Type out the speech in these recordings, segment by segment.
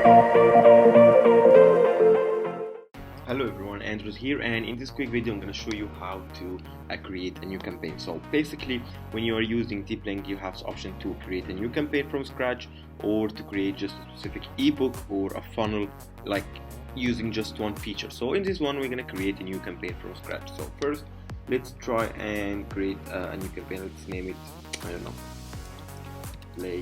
Hello everyone, Andrews here, and in this quick video I'm going to show you how to create a new campaign. So basically, when you are using DeepLink, you have the option to create a new campaign from scratch, or to create just a specific ebook or a funnel, like using just one feature. So in this one, we're going to create a new campaign from scratch. So first, let's try and create a new campaign. Let's name it, I don't know, play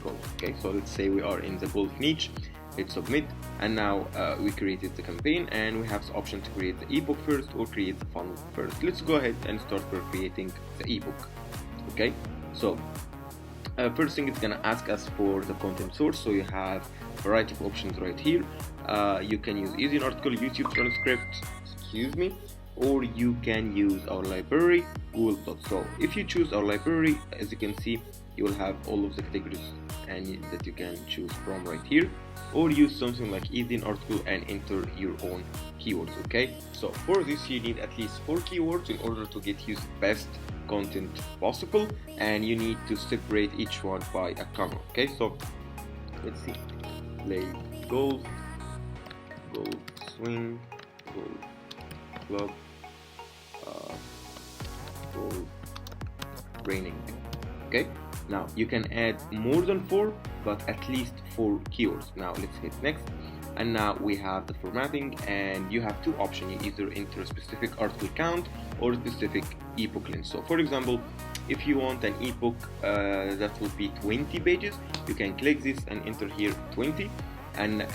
golf. Okay, so let's say we are in the golf niche. Hit submit, and now we created the campaign, and we have the option to create the ebook first or create the funnel first. Let's go ahead and start for creating the ebook. Okay, so first thing, it's gonna ask us for the content source. So you have a variety of options right here. You can use easy article, YouTube transcript, or you can use our library, Google Docs. So if you choose our library, as you can see, you will have all of the categories and that you can choose from right here, or use something like easy article and enter your own keywords. Okay, so for this you need at least 4 keywords in order to get you the best content possible, and you need to separate each one by a comma. Okay, so let's see, play golf, golf swing, golf club, golf raining. Okay, now you can add more than 4, but at least 4 keywords. Now let's hit next, and now we have the formatting, and you have 2 options. You either enter a specific article count or a specific ebook length. So for example, if you want an ebook that will be 20 pages, you can click this and enter here 20, and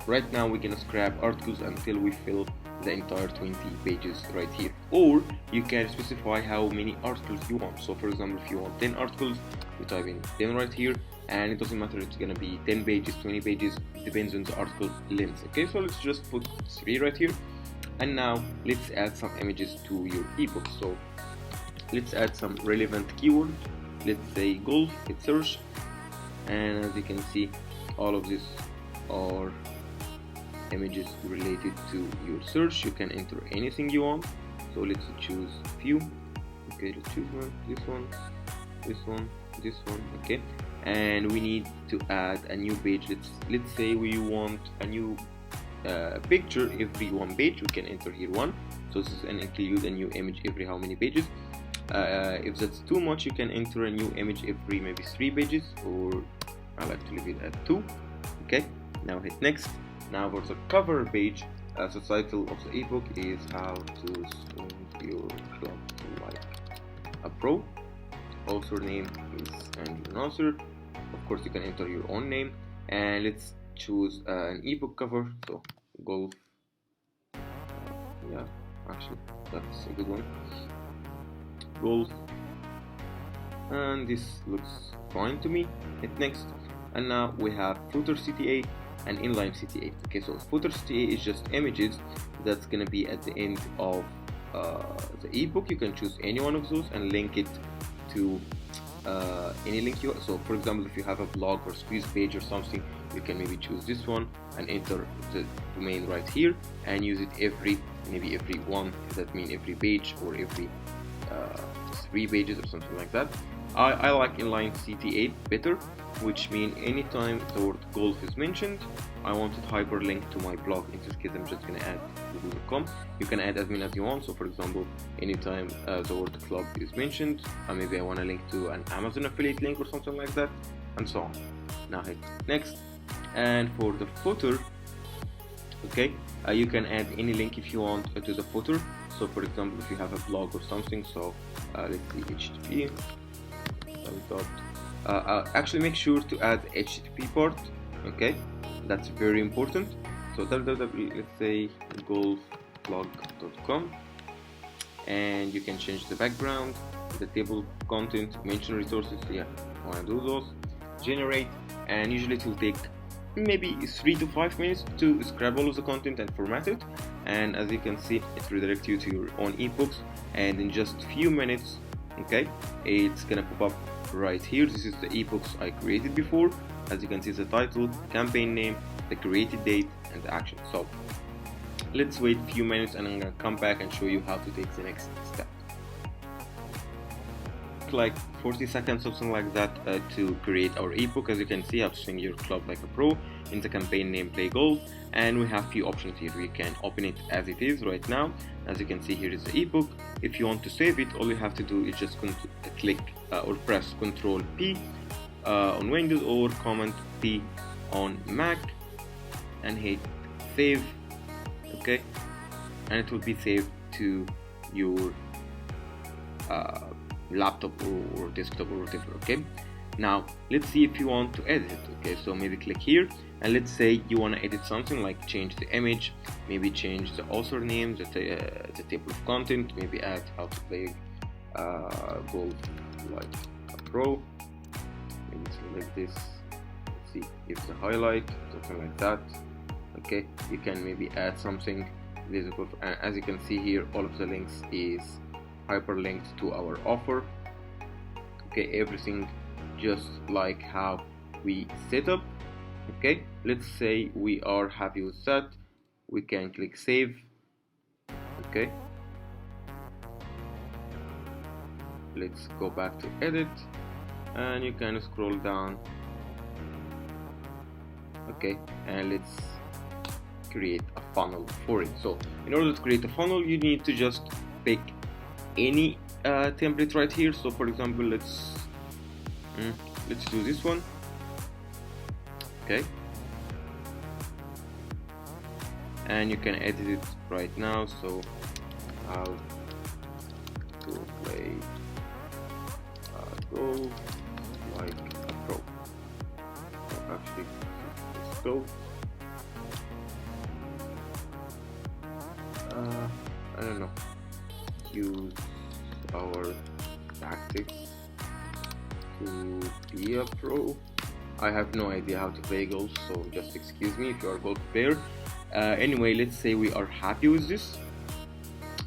right now we're gonna scrap articles until we fill the entire 20 pages right here. Or you can specify how many articles you want. So for example, if you want 10 articles, you type in 10 right here, and it doesn't matter, it's gonna be 10 pages, 20 pages, it depends on the article length. Okay, so let's just put 3 right here, and now let's add some images to your ebook. So let's add some relevant keyword. Let's say golf, hit search, and as you can see, all of this are images related to your search. You can enter anything you want, so let's choose few. Okay, let's choose one, this one, this one, this one. Okay, and we need to add a new page. Let's say we want a new picture every 1 page. We can enter here 1, so this is an include a new image every how many pages. If that's too much, you can enter a new image every maybe 3 pages, or I like to leave it at 2. Okay, now hit next. Now for the cover page, the title of the ebook is How to Swing Your Club Like a Pro. Author name is Andrew Nasser. Of course, you can enter your own name, and let's choose an ebook cover. So golf. Yeah, actually, that's a good one. Golf, and this looks fine to me. Hit next, and now we have footer CTA and inline CTA. Okay, so footer CTA is just images that's gonna be at the end of the ebook. You can choose any one of those and link it to any link you want. So for example, if you have a blog or squeeze page or something, you can maybe choose this one and enter the domain right here and use it maybe every one, that means every page, or every 3 pages or something like that. I like inline CTA better, which means anytime the word golf is mentioned, I want it hyperlinked to my blog. In this case, I'm just gonna add google.com. You can add as many as you want. So for example, anytime the word club is mentioned, maybe I want to link to an Amazon affiliate link or something like that, and so on. Now hit next, and for the footer, okay, you can add any link if you want to the footer. So for example, if you have a blog or something, so let's see, HTTP. Actually, make sure to add HTTP part. Okay, that's very important. So let's say golfblog.com, and you can change the background, the table content, mention resources. Yeah, I want to do those. Generate, and usually it will take maybe 3 to 5 minutes to scrap all of the content and format it. And as you can see, it redirects you to your own ebooks, and in just few minutes, okay, it's gonna pop up right here. This is the ebooks I created before. As you can see, the title, campaign name, the created date, and the action. So let's wait a few minutes, and I'm gonna come back and show you how to take the next step. took like 40 seconds, something like that, to create our ebook. As you can see, I have to sing your club like a pro. In the campaign name, play golf, and we have few options here. We can open it as it is right now. As you can see, here is the ebook. If you want to save it, all you have to do is just click or press Ctrl P on Windows or Command P on Mac and hit save. Okay, and it will be saved to your laptop or desktop or whatever. Okay, now let's see if you want to edit it. Okay, so maybe click here, and let's say you want to edit something, like change the image, maybe change the author name, the table of content, maybe add how to play golf like a pro, maybe select this, let's see if the highlight, something like that. Okay, you can maybe add something visible, and as you can see here, all of the links is hyperlinked to our offer. Okay, everything just like how we set up. Okay, let's say we are happy with that. We can click save. Okay, let's go back to edit, and you can scroll down. Okay, and let's create a funnel for it. So in order to create a funnel, you need to just pick any template right here. So for example, let's do this one. Okay, and you can edit it right now. So how to play golf like a pro. So actually, let's go. I don't know, use our tactics to be a pro. I have no idea how to play golf, so just excuse me if you are a golf player. Anyway, let's say we are happy with this.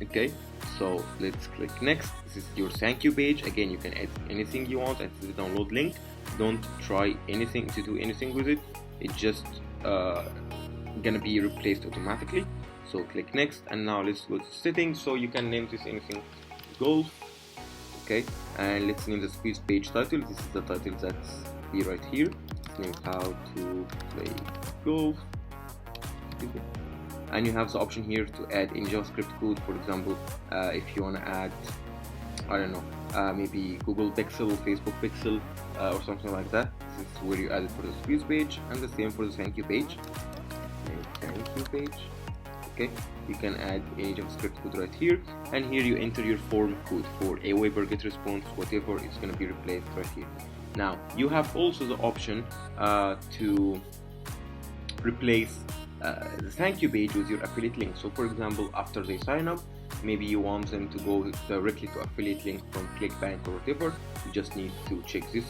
Okay, so let's click next. This is your thank you page. Again, you can add anything you want at the download link. Don't try anything to do anything with it. It's just gonna be replaced automatically. So click next, and now let's go to settings. So you can name this anything, golf. Okay, and let's name the squeeze page title. This is the title that's here right here. Let's name how to play golf. And you have the option here to add any JavaScript code. For example, if you want to add, I don't know, maybe Google Pixel, Facebook Pixel, or something like that. This is where you add it for the squeeze page, and the same for the thank you page. Thank you page. Okay, you can add any JavaScript code right here, and here you enter your form code for a Weber get response, whatever is going to be replaced right here. Now you have also the option to replace the thank you page with your affiliate link. So for example, after they sign up, maybe you want them to go directly to affiliate link from ClickBank or whatever. You just need to check this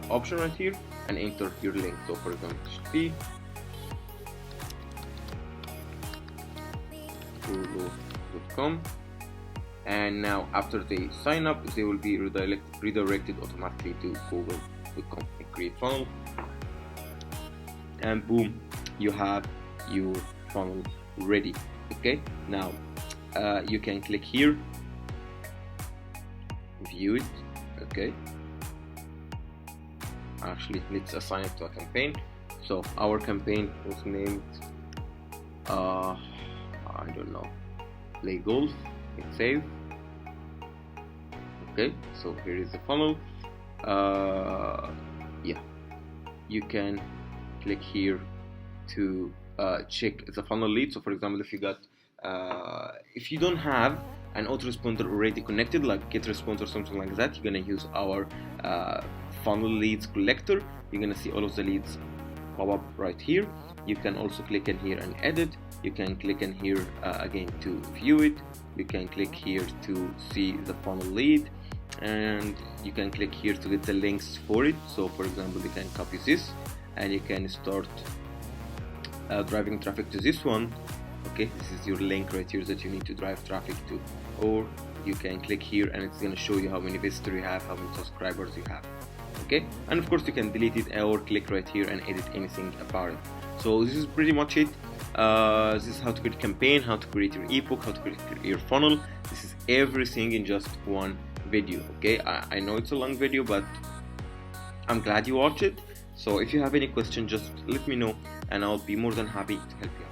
option right here and enter your link. So for example, it should be google.com, and now after they sign up, they will be redirected automatically to google.com. Create funnel, and boom, you have your funnel ready. Okay, now you can click here, view it. Okay, actually let's assign it to a campaign. So our campaign was named I don't know, play golf. Hit save. Okay, so here is the funnel. Yeah, you can click here to check the funnel lead. So for example, if you got if you don't have an autoresponder already connected, like GetResponse or something like that, you're gonna use our funnel leads collector. You're gonna see all of the leads pop up right here. You can also click in here and edit. You can click in here again to view it. You can click here to see the funnel lead, and you can click here to get the links for it. So for example, you can copy this and you can start driving traffic to this one. Okay, this is your link right here that you need to drive traffic to, or you can click here and it's going to show you how many visitors you have, how many subscribers you have. Okay, and of course you can delete it or click right here and edit anything about it. So this is pretty much it. This is how to create a campaign, how to create your ebook, how to create your funnel. This is everything in just one video. Okay, I know it's a long video, but I'm glad you watched it. So if you have any question, just let me know and I'll be more than happy to help you out.